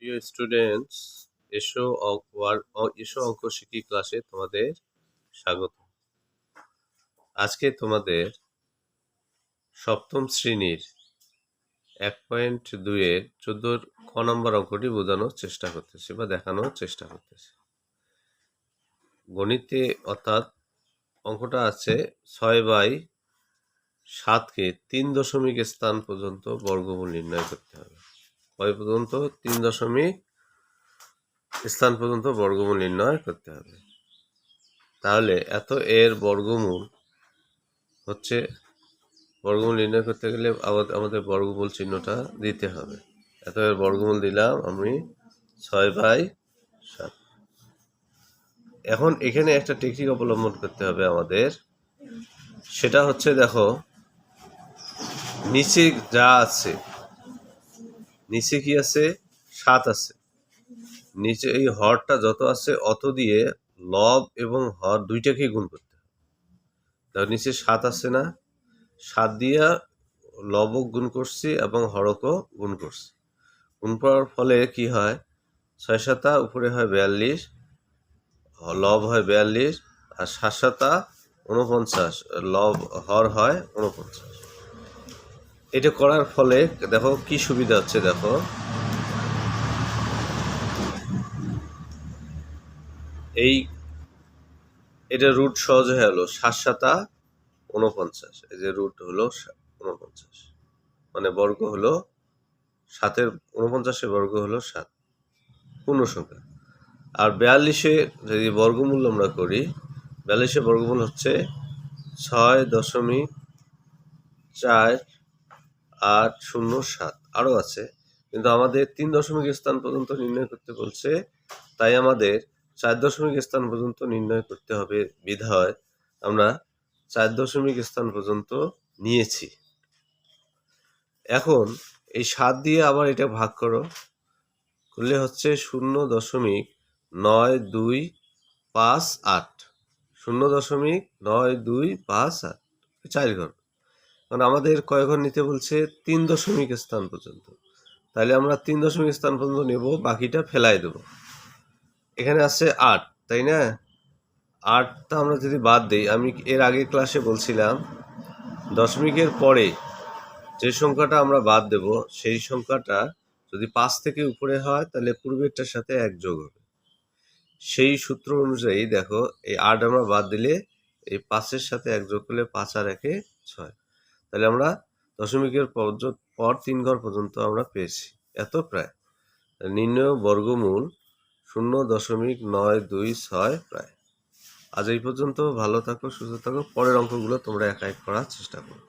প্রিয় স্টুডেন্টস, এসো অঙ্ক শিখি ক্লাসে তোমাদের স্বাগত। আজকে তোমাদের সপ্তম শ্রেণীর 1.2 এর 14 ক নম্বর অঙ্কটি বোঝানোর চেষ্টা করতেছি বা দেখানোর চেষ্টা করতেছি। গণিতে অর্থাৎ অঙ্কটা আছে 6/7কে 3 দশমিক স্থান পর্যন্ত বর্গমূল নির্ণয় করতে হবে। কয় পর্যন্ত? 3 দশমিক স্থান পর্যন্ত বর্গমূল নির্ণয় করতে হবে। তাহলে এত এর বর্গমূল হচ্ছে, বর্গমূল নির্ণয় করতে গেলে আমাদের বর্গমূল চিহ্নটা দিতে হবে। এত এর বর্গমূল দিলাম আমি 6/7। এখন এখানে একটা টেকনিক অবলম্বন করতে হবে আমাদের, সেটা হচ্ছে দেখো নিচে যা আছে, নিচে কি আছে? 7 আছে। নিচে এই হরটা যত আছে অত দিয়ে লব এবং হর দুইটাকেই গুণ করতে হবে। তার নিচে 7 আছে না, 7 দিয়া লবক গুণ করছি এবং হরকও গুণ করছি। গুণ করার ফলে কি হয়? 6 7 উপরে হয় 42, লব হয় 42, আর 7 7 49, লব হর হয় 49। এটা করার ফলে দেখো কি সুবিধা হচ্ছে। দেখো এটা রুট সহজ হয়ে হলো 7 7 49। এই যে রুট হলো 49, মানে বর্গ হলো 7-এর 49-এর বর্গ হলো 7, পূর্ণ সংখ্যা। আর 42-এ যদি বর্গমূল আমরা করি, 42-এর বর্গমূল হচ্ছে 6.4807। আরও আছে, কিন্তু আমাদের 3 দশমিক স্থান পর্যন্ত নির্ণয় করতে বলছে, তাই আমাদের 4 দশমিক স্থান পর্যন্ত নির্ণয় করতে হবে। বিধায় আমরা 4 দশমিক স্থান পর্যন্ত নিয়েছি। এখন এই 7 দিয়ে আবার এটা ভাগ করলে হচ্ছে 0.9258, 0.9258, 4 ঘর। কারণ আমাদের কয় ঘর নিতে বলছে? 3 দশমিক স্থান পর্যন্ত। তাহলে আমরা 3 দশমিক স্থান পর্যন্ত নেব, বাকিটা ফেলাই দেব। এখানে আছে 8, তাই না? 8টা আমরা যদি বাদ দিই, আমি এর আগের ক্লাসে বলছিলাম দশমিকের পরে যে সংখ্যাটা আমরা বাদ দেব, সেই সংখ্যাটা যদি 5 থেকে উপরে হয় তাহলে পূর্বেরটার সাথে 1 যোগ হবে। সেই সূত্র অনুযায়ী দেখো এই 8 আমরা বাদ দিলে এই 5-এর সাথে 1 যোগ করলে 5 আর 1-এ 6। তাহলে আমরা দশমিকের পর 3 ঘর পর্যন্ত আমরা পেয়েছি। এত প্রায় নির্ণয় বর্গমূল 0.926 প্রায়। আজ এই পর্যন্ত। ভালো থাকো, সুস্থ থাকো। পরের অঙ্কগুলো তোমরা একা এক করার চেষ্টা করো।